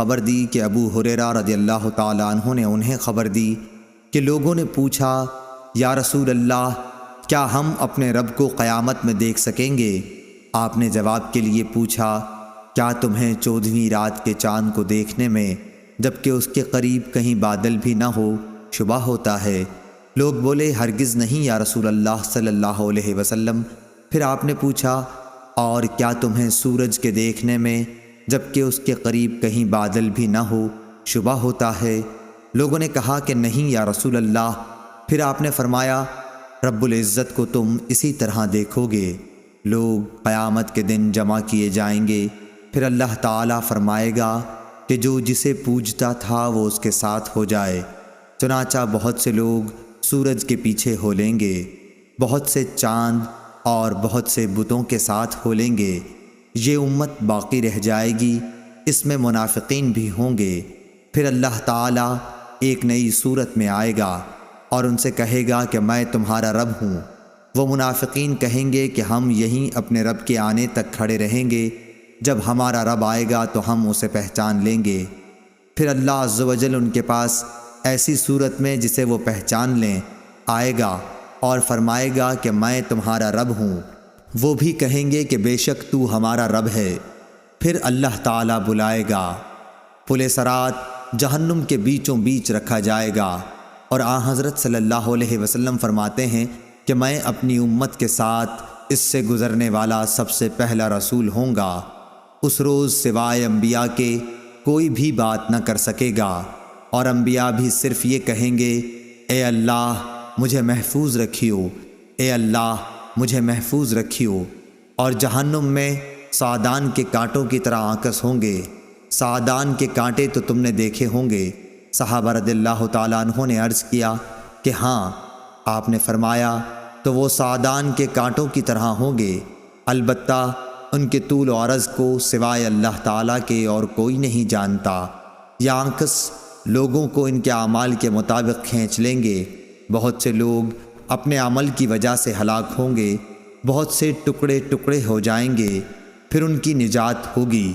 خبر دی کہ ابو ہریرہ رضی اللہ تعالیٰ عنہ نے انہیں خبر دی کہ لوگوں نے پوچھا، یا رسول اللہ، کیا ہم اپنے رب کو قیامت میں دیکھ سکیں گے؟ آپ نے جواب کے لیے پوچھا، کیا تمہیں 14ویں رات کے چاند کو دیکھنے میں جبکہ اس کے قریب کہیں بادل بھی نہ ہو شبہ ہوتا ہے؟ لوگ بولے، ہرگز نہیں یا رسول اللہ صلی اللہ علیہ وسلم۔ پھر آپ نے پوچھا، اور کیا تمہیں سورج کے دیکھنے میں جبکہ اس کے قریب کہیں بادل بھی نہ ہو شبہ ہوتا ہے؟ لوگوں نے کہا کہ نہیں یا رسول اللہ۔ پھر آپ نے فرمایا، رب العزت کو تم اسی طرح دیکھو گے۔ لوگ قیامت کے دن جمع کیے جائیں گے، پھر اللہ تعالیٰ فرمائے گا کہ جو جسے پوجتا تھا وہ اس کے ساتھ ہو جائے۔ چنانچہ بہت سے لوگ سورج کے پیچھے ہو لیں گے، بہت سے چاند اور بہت سے بتوں کے ساتھ ہو لیں گے۔ یہ امت باقی رہ جائے گی، اس میں منافقین بھی ہوں گے۔ پھر اللہ تعالیٰ ایک نئی صورت میں آئے گا اور ان سے کہے گا کہ میں تمہارا رب ہوں۔ وہ منافقین کہیں گے کہ ہم یہیں اپنے رب کے آنے تک کھڑے رہیں گے، جب ہمارا رب آئے گا تو ہم اسے پہچان لیں گے۔ پھر اللہ عز و جل ان کے پاس ایسی صورت میں جسے وہ پہچان لیں آئے گا اور فرمائے گا کہ میں تمہارا رب ہوں۔ وہ بھی کہیں گے کہ بے شک تو ہمارا رب ہے۔ پھر اللہ تعالیٰ بلائے گا، پل صراط جہنم کے بیچوں بیچ رکھا جائے گا، اور حضرت صلی اللہ علیہ وسلم فرماتے ہیں کہ میں اپنی امت کے ساتھ اس سے گزرنے والا سب سے پہلا رسول ہوں گا۔ اس روز سوائے انبیاء کے کوئی بھی بات نہ کر سکے گا، اور انبیاء بھی صرف یہ کہیں گے، اے اللہ مجھے محفوظ رکھیو، اے اللہ مجھے محفوظ رکھیو۔ اور جہنم میں سعدان کے کانٹوں کی طرح آکس ہوں گے۔ سعدان کے کانٹے تو تم نے دیکھے ہوں گے۔ صحابہ رضی اللہ تعالیٰ عنہ نے عرض کیا کہ ہاں۔ آپ نے فرمایا، تو وہ سعدان کے کانٹوں کی طرح ہوں گے، البتہ ان کے طول و عرض کو سوائے اللہ تعالیٰ کے اور کوئی نہیں جانتا۔ یہ آنکس لوگوں کو ان کے اعمال کے مطابق کھینچ لیں گے۔ بہت سے لوگ اپنے عمل کی وجہ سے ہلاک ہوں گے، بہت سے ٹکڑے ٹکڑے ہو جائیں گے، پھر ان کی نجات ہوگی۔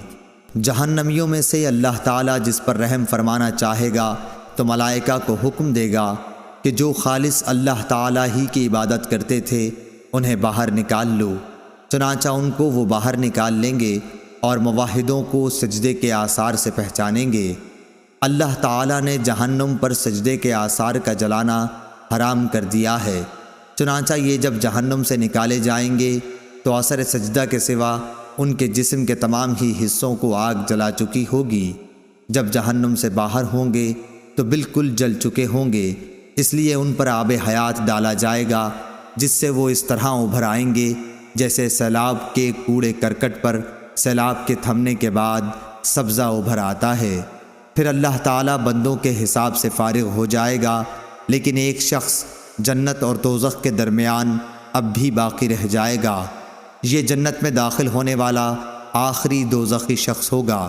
جہنمیوں میں سے اللہ تعالیٰ جس پر رحم فرمانا چاہے گا تو ملائکہ کو حکم دے گا کہ جو خالص اللہ تعالیٰ ہی کی عبادت کرتے تھے انہیں باہر نکال لو۔ چنانچہ ان کو وہ باہر نکال لیں گے اور موحدوں کو سجدے کے آثار سے پہچانیں گے۔ اللہ تعالیٰ نے جہنم پر سجدے کے آثار کا جلانا حرام کر دیا ہے۔ چنانچہ یہ جب جہنم سے نکالے جائیں گے تو اثر سجدہ کے سوا ان کے جسم کے تمام ہی حصوں کو آگ جلا چکی ہوگی۔ جب جہنم سے باہر ہوں گے تو بالکل جل چکے ہوں گے، اس لیے ان پر آب حیات ڈالا جائے گا، جس سے وہ اس طرح ابھر آئیں گے جیسے سیلاب کے کوڑے کرکٹ پر سیلاب کے تھمنے کے بعد سبزہ ابھر آتا ہے۔ پھر اللہ تعالیٰ بندوں کے حساب سے فارغ ہو جائے گا، لیکن ایک شخص جنت اور دوزخ کے درمیان اب بھی باقی رہ جائے گا۔ یہ جنت میں داخل ہونے والا آخری دوزخی شخص ہوگا۔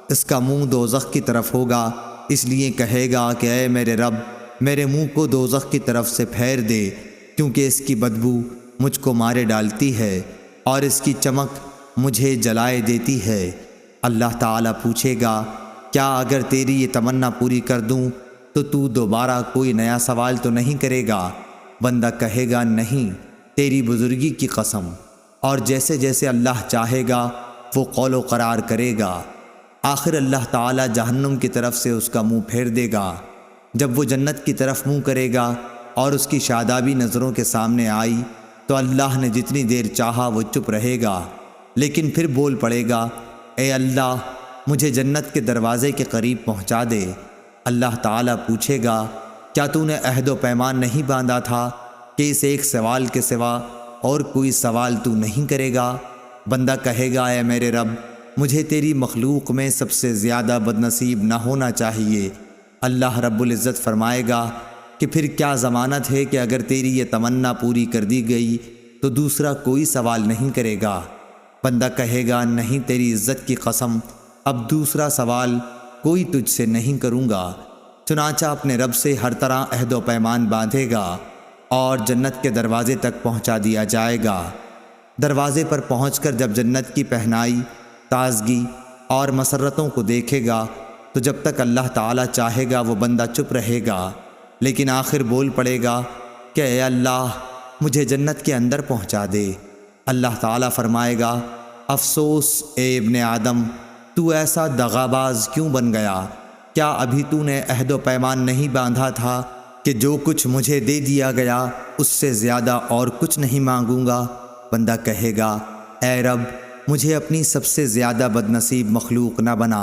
اس کا منہ دوزخ کی طرف ہوگا، اس لیے کہے گا کہ اے میرے رب، میرے منہ کو دوزخ کی طرف سے پھیر دے، کیونکہ اس کی بدبو مجھ کو مارے ڈالتی ہے اور اس کی چمک مجھے جلائے دیتی ہے۔ اللہ تعالیٰ پوچھے گا، کیا اگر تیری یہ تمنا پوری کر دوں تو دوبارہ کوئی نیا سوال تو نہیں کرے گا؟ بندہ کہے گا، نہیں، تیری بزرگی کی قسم۔ اور جیسے جیسے اللہ چاہے گا وہ قول و قرار کرے گا۔ آخر اللہ تعالیٰ جہنم کی طرف سے اس کا منہ پھیر دے گا۔ جب وہ جنت کی طرف منہ کرے گا اور اس کی شادابی نظروں کے سامنے آئی تو اللہ نے جتنی دیر چاہا وہ چپ رہے گا، لیکن پھر بول پڑے گا، اے اللہ مجھے جنت کے دروازے کے قریب پہنچا دے۔ اللہ تعالیٰ پوچھے گا، کیا تو نے عہد و پیمان نہیں باندھا تھا کہ اس ایک سوال کے سوا اور کوئی سوال تو نہیں کرے گا؟ بندہ کہے گا، اے میرے رب، مجھے تیری مخلوق میں سب سے زیادہ بد نصیب نہ ہونا چاہیے۔ اللہ رب العزت فرمائے گا کہ پھر کیا ضمانت ہے کہ اگر تیری یہ تمنا پوری کر دی گئی تو دوسرا کوئی سوال نہیں کرے گا؟ بندہ کہے گا، نہیں، تیری عزت کی قسم، اب دوسرا سوال کوئی تجھ سے نہیں کروں گا۔ چنانچہ اپنے رب سے ہر طرح عہد و پیمان باندھے گا اور جنت کے دروازے تک پہنچا دیا جائے گا۔ دروازے پر پہنچ کر جب جنت کی پہنائی، تازگی اور مسرتوں کو دیکھے گا تو جب تک اللہ تعالیٰ چاہے گا وہ بندہ چپ رہے گا، لیکن آخر بول پڑے گا کہ اے اللہ مجھے جنت کے اندر پہنچا دے۔ اللہ تعالیٰ فرمائے گا افسوس اے ابن آدم، تو ایسا دغاباز کیوں بن گیا؟ کیا ابھی تو نے عہد و پیمان نہیں باندھا تھا کہ جو کچھ مجھے دے دیا گیا اس سے زیادہ اور کچھ نہیں مانگوں گا؟ بندہ کہے گا اے رب مجھے اپنی سب سے زیادہ بد نصیب مخلوق نہ بنا۔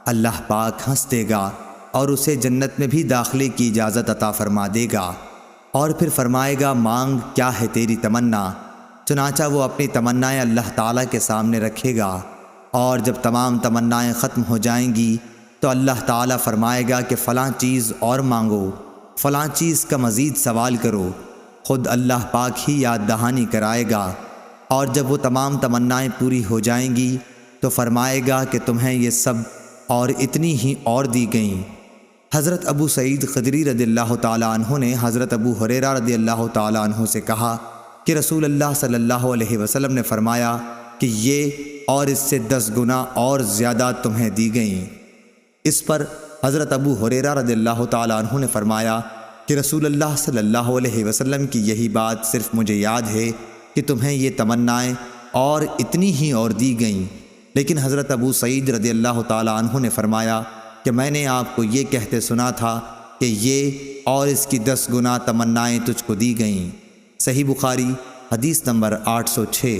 اللہ پاک ہنس دے گا اور اسے جنت میں بھی داخلے کی اجازت عطا فرما دے گا، اور پھر فرمائے گا مانگ کیا ہے تیری تمنا؟ چنانچہ وہ اپنی تمنائیں اللہ تعالیٰ کے سامنے رکھے گا، اور جب تمام تمنائیں ختم ہو جائیں گی تو اللہ تعالیٰ فرمائے گا کہ فلاں چیز اور مانگو، فلاں چیز کا مزید سوال کرو۔ خود اللہ پاک ہی یاد دہانی کرائے گا، اور جب وہ تمام تمنائیں پوری ہو جائیں گی تو فرمائے گا کہ تمہیں یہ سب اور اتنی ہی اور دی گئیں۔ حضرت ابو سعید خدری رضی اللہ تعالیٰ عنہ نے حضرت ابو ہریرہ رضی اللہ تعالیٰ عنہ سے کہا کہ رسول اللہ صلی اللہ علیہ وسلم نے فرمایا کہ یہ اور اس سے 10 گنا اور زیادہ تمہیں دی گئیں۔ اس پر حضرت ابو ہریرہ رضی اللہ تعالیٰ عنہ نے فرمایا کہ رسول اللہ صلی اللہ علیہ وسلم کی یہی بات صرف مجھے یاد ہے کہ تمہیں یہ تمنائیں اور اتنی ہی اور دی گئیں، لیکن حضرت ابو سعید رضی اللہ تعالیٰ عنہ نے فرمایا کہ میں نے آپ کو یہ کہتے سنا تھا کہ یہ اور اس کی 10 گنا تمنائیں تجھ کو دی گئیں۔ صحیح بخاری حدیث نمبر 806۔